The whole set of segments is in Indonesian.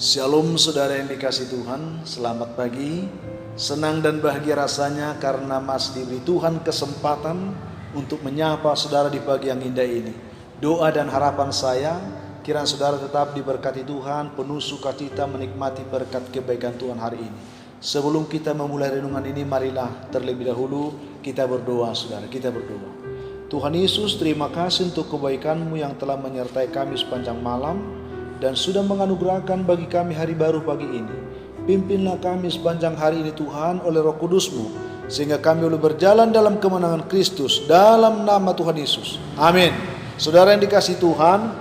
Shalom saudara yang dikasih Tuhan, selamat pagi. Senang dan bahagia rasanya karena masih diberi Tuhan kesempatan untuk menyapa saudara di pagi yang indah ini. Doa dan harapan saya, kiranya saudara tetap diberkati Tuhan, penuh sukacita menikmati berkat kebaikan Tuhan hari ini. Sebelum kita memulai renungan ini, marilah terlebih dahulu kita berdoa saudara, kita berdoa. Tuhan Yesus, terima kasih untuk kebaikan-Mu yang telah menyertai kami sepanjang malam dan sudah menganugerahkan bagi kami hari baru pagi ini. Pimpinlah kami sepanjang hari ini Tuhan oleh Roh Kudus-Mu, sehingga kami boleh berjalan dalam kemenangan Kristus dalam nama Tuhan Yesus. Amin. Saudara yang dikasih Tuhan,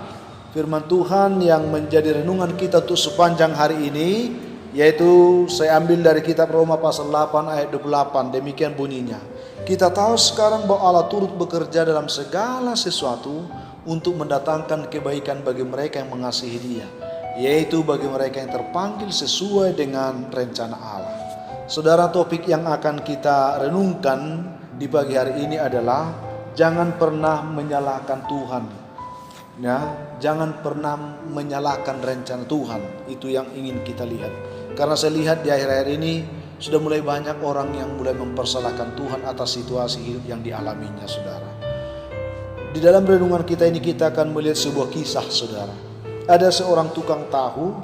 firman Tuhan yang menjadi renungan kita untuk sepanjang hari ini, yaitu saya ambil dari kitab Roma pasal 8 ayat 28, demikian bunyinya. Kita tahu sekarang bahwa Allah turut bekerja dalam segala sesuatu untuk mendatangkan kebaikan bagi mereka yang mengasihi Dia, yaitu bagi mereka yang terpanggil sesuai dengan rencana Allah. Saudara, topik yang akan kita renungkan di pagi hari ini adalah jangan pernah menyalahkan Tuhan. Ya, jangan pernah menyalahkan rencana Tuhan. Itu yang ingin kita lihat. Karena saya lihat di akhir-akhir ini sudah mulai banyak orang yang mulai mempersalahkan Tuhan atas situasi hidup yang dialaminya, saudara. Di dalam renungan kita ini kita akan melihat sebuah kisah, saudara. Ada seorang tukang tahu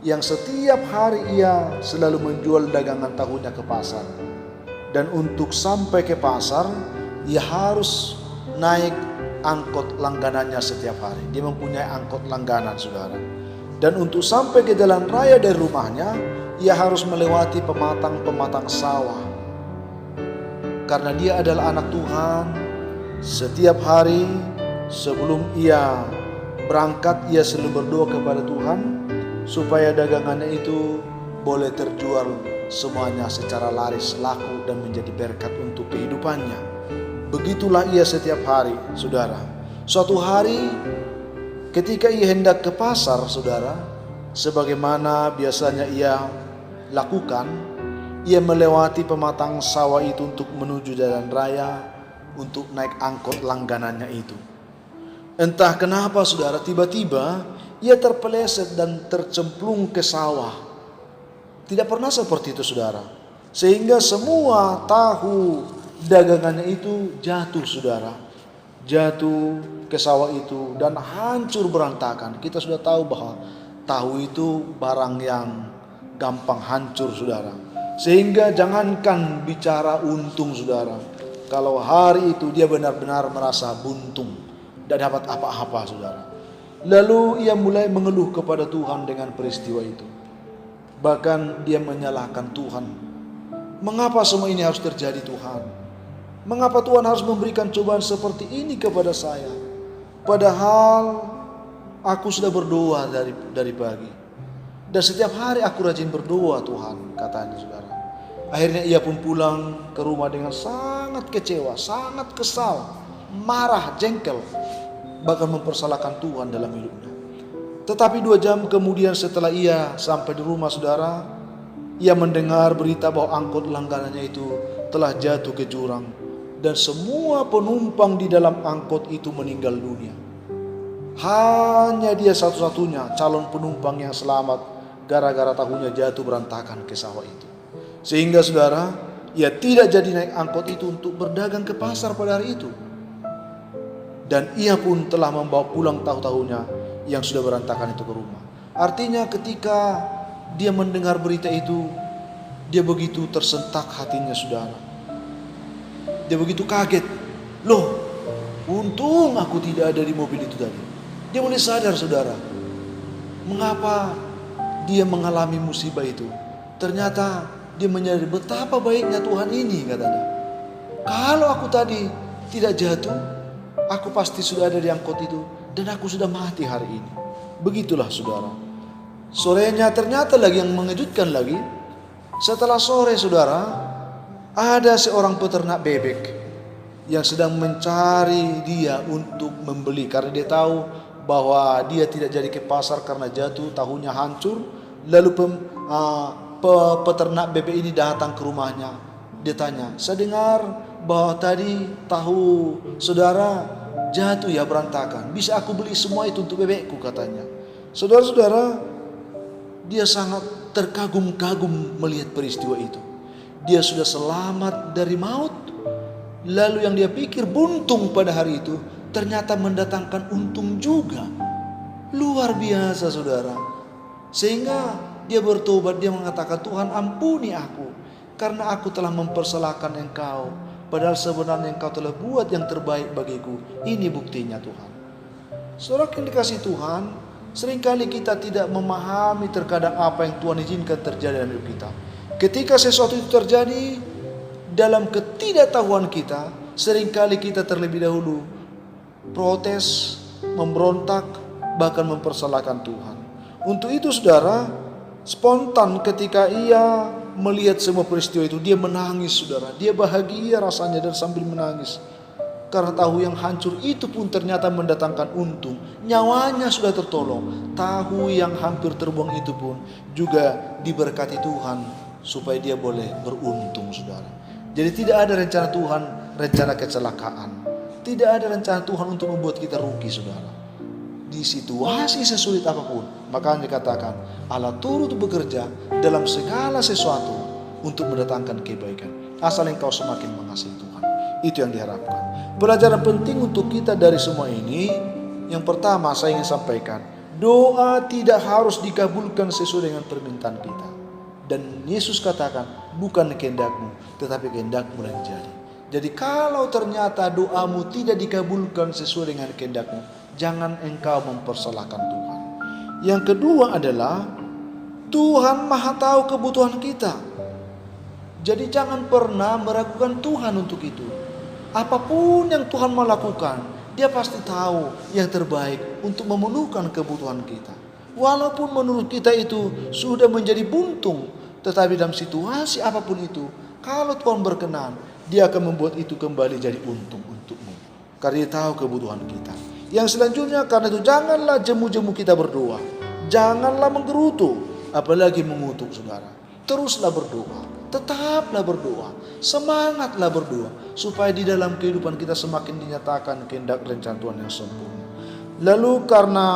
yang setiap hari ia selalu menjual dagangan tahunya ke pasar. Dan untuk sampai ke pasar, ia harus naik angkot langganannya setiap hari. Dia mempunyai angkot langganan, saudara. Dan untuk sampai ke jalan raya dari rumahnya, ia harus melewati pematang-pematang sawah. Karena dia adalah anak Tuhan, setiap hari sebelum ia berangkat, ia selalu berdoa kepada Tuhan supaya dagangannya itu boleh terjual semuanya secara laris laku dan menjadi berkat untuk kehidupannya. Begitulah ia setiap hari, saudara. Suatu hari ketika ia hendak ke pasar, saudara, sebagaimana biasanya ia lakukan, ia melewati pematang sawah itu untuk menuju jalan raya, untuk naik angkot langganannya itu. Entah kenapa, saudara, tiba-tiba ia terpeleset dan tercemplung ke sawah. Tidak pernah seperti itu, saudara. Sehingga semua tahu dagangannya itu jatuh, saudara. Jatuh ke sawah itu dan hancur berantakan. Kita sudah tahu bahwa tahu itu barang yang gampang hancur, saudara. Sehingga jangankan bicara untung, saudara. Kalau hari itu dia benar-benar merasa buntung, tidak dapat apa-apa, saudara. Lalu ia mulai mengeluh kepada Tuhan dengan peristiwa itu. Bahkan dia menyalahkan Tuhan. Mengapa semua ini harus terjadi, Tuhan? Mengapa Tuhan harus memberikan cobaan seperti ini kepada saya? Padahal aku sudah berdoa dari pagi. Dan setiap hari aku rajin berdoa, Tuhan, katanya, saudara. Akhirnya ia pun pulang ke rumah dengan sangat kecewa, sangat kesal, marah, jengkel, bahkan mempersalahkan Tuhan dalam hidupnya. Tetapi 2 jam kemudian setelah ia sampai di rumah, saudara, ia mendengar berita bahwa angkot langganannya itu telah jatuh ke jurang dan semua penumpang di dalam angkot itu meninggal dunia. Hanya dia satu-satunya calon penumpang yang selamat gara-gara tahunya jatuh berantakan ke sawah itu. Sehingga, saudara, ia tidak jadi naik angkot itu untuk berdagang ke pasar pada hari itu. Dan ia pun telah membawa pulang tahu-tahunya yang sudah berantakan itu ke rumah. Artinya ketika dia mendengar berita itu, dia begitu tersentak hatinya, saudara. Dia begitu kaget. Loh, untung aku tidak ada di mobil itu tadi. Dia mulai sadar, saudara, mengapa dia mengalami musibah itu. Ternyata dia menyadari betapa baiknya Tuhan ini, katanya. Kalau aku tadi tidak jatuh, aku pasti sudah ada di angkot itu dan aku sudah mati hari ini. Begitulah, saudara. Sorenya ternyata lagi yang mengejutkan lagi. Setelah sore, saudara, ada seorang peternak bebek yang sedang mencari dia untuk membeli. Karena dia tahu bahwa dia tidak jadi ke pasar karena jatuh, tahunya hancur. Lalu peternak bebek ini datang ke rumahnya. Dia tanya, saya dengar bahwa tadi tahu saudara jatuh ya berantakan. Bisa aku beli semua itu untuk bebekku, katanya. Saudara-saudara, Dia sangat terkagum-kagum melihat peristiwa itu. Dia sudah selamat dari maut, lalu yang dia pikir buntung pada hari itu ternyata mendatangkan untung juga. Luar biasa saudara. Sehingga dia bertobat, dia mengatakan, Tuhan ampuni aku karena aku telah mempersalahkan Engkau, padahal sebenarnya Engkau telah buat yang terbaik bagiku. Ini buktinya Tuhan. Saudara yang dikasihi Tuhan, seringkali kita tidak memahami terkadang apa yang Tuhan izinkan terjadi dalam hidup kita. Ketika sesuatu itu terjadi dalam ketidaktahuan kita, seringkali kita terlebih dahulu protes, memberontak, bahkan mempersalahkan Tuhan. Untuk itu saudara, spontan ketika ia melihat semua peristiwa itu, dia menangis saudara. Dia bahagia rasanya dan sambil menangis. Karena tahu yang hancur itu pun ternyata mendatangkan untung. Nyawanya sudah tertolong. Tahu yang hampir terbuang itu pun juga diberkati Tuhan supaya dia boleh beruntung saudara. Jadi tidak ada rencana Tuhan, rencana kecelakaan. Tidak ada rencana Tuhan untuk membuat kita rugi saudara. Di situasi sesulit apapun, makanya dikatakan Allah turut bekerja dalam segala sesuatu untuk mendatangkan kebaikan. Asal engkau semakin mengasihi Tuhan. Itu yang diharapkan. Pelajaran penting untuk kita dari semua ini, yang pertama saya ingin sampaikan, doa tidak harus dikabulkan sesuai dengan permintaan kita. Dan Yesus katakan, bukan kehendakmu, tetapi kehendakmu yang jadi. Jadi kalau ternyata doamu tidak dikabulkan sesuai dengan kehendakmu, jangan engkau mempersalahkan Tuhan. Yang kedua adalah, Tuhan Maha tahu kebutuhan kita. Jadi jangan pernah meragukan Tuhan untuk itu. Apapun yang Tuhan mau lakukan, Dia pasti tahu yang terbaik untuk memenuhkan kebutuhan kita. Walaupun menurut kita itu sudah menjadi buntung, tetapi dalam situasi apapun itu, kalau Tuhan berkenan, Dia akan membuat itu kembali jadi untung untukmu. Karena Dia tahu kebutuhan kita. Yang selanjutnya, karena itu janganlah jemu-jemu kita berdoa. Janganlah menggerutu, apalagi mengutuk saudara. Teruslah berdoa. Tetaplah berdoa, semangatlah berdoa, supaya di dalam kehidupan kita semakin dinyatakan kehendak rencana Tuhan yang sempurna. Lalu karena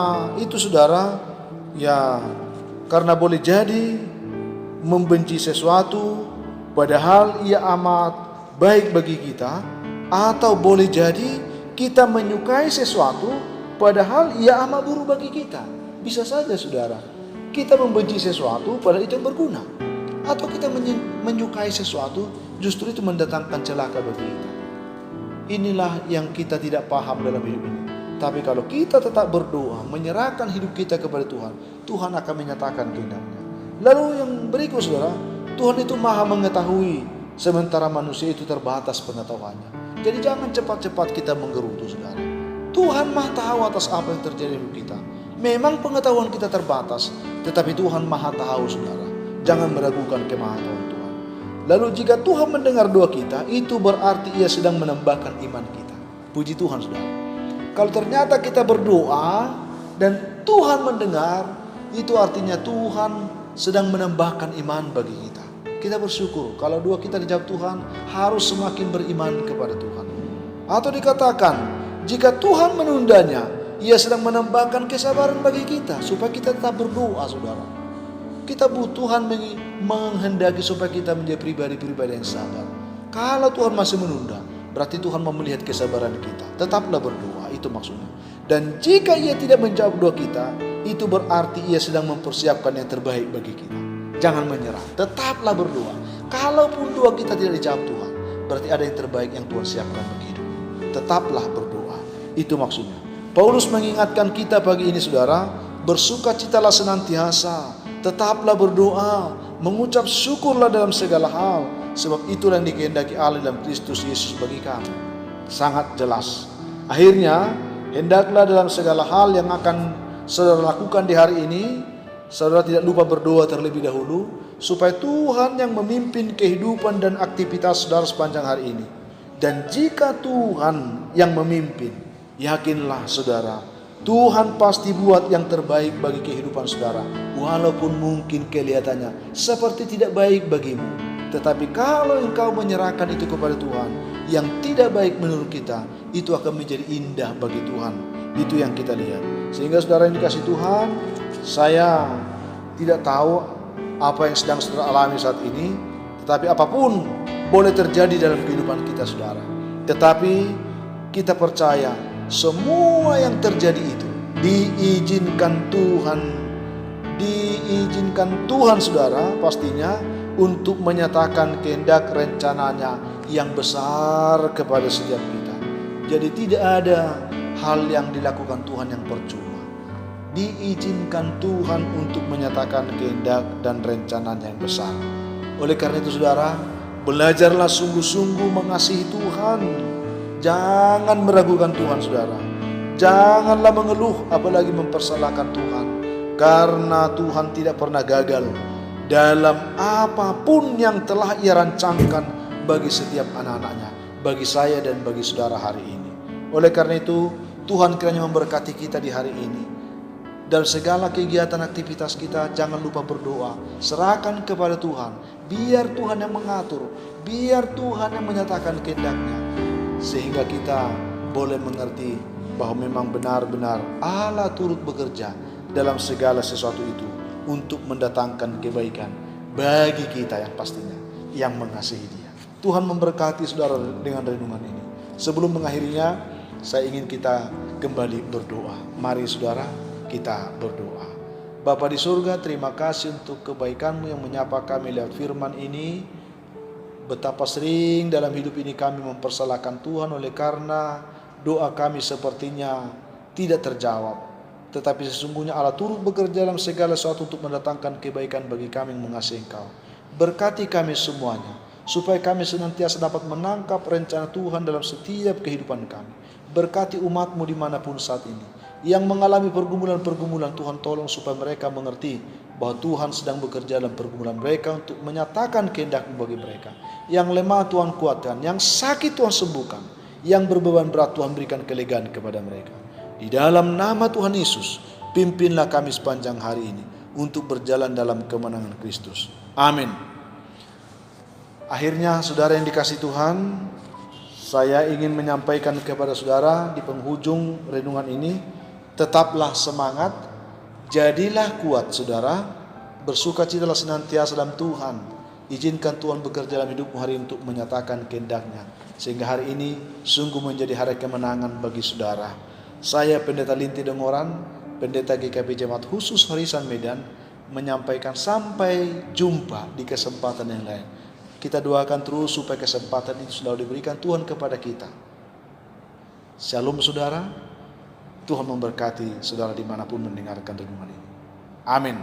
itu saudara, ya karena boleh jadi membenci sesuatu padahal ia amat baik bagi kita, atau boleh jadi kita menyukai sesuatu padahal ia amat buruk bagi kita. Bisa saja saudara, kita membenci sesuatu padahal itu yang berguna, atau kita menyukai sesuatu justru itu mendatangkan celaka bagi kita. Inilah yang kita tidak paham dalam hidup ini. Tapi kalau kita tetap berdoa, menyerahkan hidup kita kepada Tuhan, Tuhan akan menyatakan kehendaknya. Lalu yang berikut saudara, Tuhan itu maha mengetahui, sementara manusia itu terbatas pengetahuannya. Jadi jangan cepat-cepat kita menggerutu saudara. Tuhan maha tahu atas apa yang terjadi di hidup kita. Memang pengetahuan kita terbatas, tetapi Tuhan maha tahu saudara. Jangan meragukan kemahatauan Tuhan. Lalu jika Tuhan mendengar doa kita, itu berarti Ia sedang menambahkan iman kita. Puji Tuhan saudara. Kalau ternyata kita berdoa dan Tuhan mendengar, itu artinya Tuhan sedang menambahkan iman bagi kita. Kita bersyukur kalau doa kita dijawab Tuhan, harus semakin beriman kepada Tuhan. Atau dikatakan, jika Tuhan menundanya, Ia sedang menambahkan kesabaran bagi kita, supaya kita tetap berdoa saudara. Kita butuh Tuhan menghendaki supaya kita menjadi pribadi-pribadi yang sabar. Kalau Tuhan masih menunda, berarti Tuhan mau melihat kesabaran kita. Tetaplah berdoa, itu maksudnya. Dan jika Ia tidak menjawab doa kita, itu berarti Ia sedang mempersiapkan yang terbaik bagi kita. Jangan menyerah, tetaplah berdoa. Kalaupun doa kita tidak dijawab Tuhan, berarti ada yang terbaik yang Tuhan siapkan bagi hidup. Tetaplah berdoa, itu maksudnya. Paulus mengingatkan kita pagi ini saudara, bersukacitalah senantiasa, tetaplah berdoa, mengucap syukurlah dalam segala hal, sebab itulah yang dikehendaki Allah dalam Kristus Yesus bagi kamu. Sangat jelas. Akhirnya, hendaklah dalam segala hal yang akan saudara lakukan di hari ini, saudara tidak lupa berdoa terlebih dahulu, supaya Tuhan yang memimpin kehidupan dan aktivitas saudara sepanjang hari ini. Dan jika Tuhan yang memimpin, yakinlah saudara, Tuhan pasti buat yang terbaik bagi kehidupan saudara. Walaupun mungkin kelihatannya seperti tidak baik bagimu, tetapi kalau engkau menyerahkan itu kepada Tuhan, yang tidak baik menurut kita, itu akan menjadi indah bagi Tuhan. Itu yang kita lihat. Sehingga saudara yang dikasihi Tuhan, saya tidak tahu apa yang sedang saudara alami saat ini, tetapi apapun boleh terjadi dalam kehidupan kita saudara. Tetapi kita percaya semua yang terjadi itu diizinkan Tuhan saudara pastinya untuk menyatakan kehendak rencananya yang besar kepada setiap kita. Jadi tidak ada hal yang dilakukan Tuhan yang percuma. Diizinkan Tuhan untuk menyatakan kehendak dan rencananya yang besar. Oleh karena itu saudara, belajarlah sungguh-sungguh mengasihi Tuhan. Jangan meragukan Tuhan saudara. Janganlah mengeluh apalagi mempersalahkan Tuhan. Karena Tuhan tidak pernah gagal dalam apapun yang telah Ia rancangkan bagi setiap anak-anaknya, bagi saya dan bagi saudara hari ini. Oleh karena itu, Tuhan kiranya memberkati kita di hari ini. Dalam segala kegiatan aktivitas kita, jangan lupa berdoa. Serahkan kepada Tuhan. Biar Tuhan yang mengatur. Biar Tuhan yang menyatakan kehendak-Nya. Sehingga kita boleh mengerti bahwa memang benar-benar Allah turut bekerja dalam segala sesuatu itu untuk mendatangkan kebaikan bagi kita yang pastinya yang mengasihi Dia. Tuhan memberkati saudara dengan renungan ini. Sebelum mengakhirinya, saya ingin kita kembali berdoa. Mari saudara, kita berdoa. Bapa di surga, terima kasih untuk kebaikan-Mu yang menyapa kami lewat firman ini. Betapa sering dalam hidup ini kami mempersalahkan Tuhan oleh karena doa kami sepertinya tidak terjawab. Tetapi sesungguhnya Allah turut bekerja dalam segala sesuatu untuk mendatangkan kebaikan bagi kami yang mengasihi Engkau. Berkati kami semuanya, supaya kami senantiasa dapat menangkap rencana Tuhan dalam setiap kehidupan kami. Berkati umat-Mu dimanapun saat ini yang mengalami pergumulan-pergumulan. Tuhan tolong supaya mereka mengerti bahwa Tuhan sedang bekerja dalam pergumulan mereka untuk menyatakan kehendak-Mu bagi mereka. Yang lemah Tuhan kuatkan, yang sakit Tuhan sembuhkan, yang berbeban berat Tuhan berikan kelegaan kepada mereka. Di dalam nama Tuhan Yesus, pimpinlah kami sepanjang hari ini untuk berjalan dalam kemenangan Kristus. Amin. Akhirnya saudara yang dikasihi Tuhan, saya ingin menyampaikan kepada saudara di penghujung renungan ini, tetaplah semangat, jadilah kuat saudara, bersukacitalah senantiasa dalam Tuhan. Izinkan Tuhan bekerja dalam hidupmu hari ini untuk menyatakan kehendak-Nya, sehingga hari ini sungguh menjadi hari kemenangan bagi saudara. Saya Pendeta Linti Dengoran, Pendeta GKP Jemaat Khusus Horisan Medan, menyampaikan sampai jumpa di kesempatan yang lain. Kita doakan terus supaya kesempatan itu selalu diberikan Tuhan kepada kita. Shalom saudara, Tuhan memberkati saudara dimanapun mendengarkan renungan ini. Amin.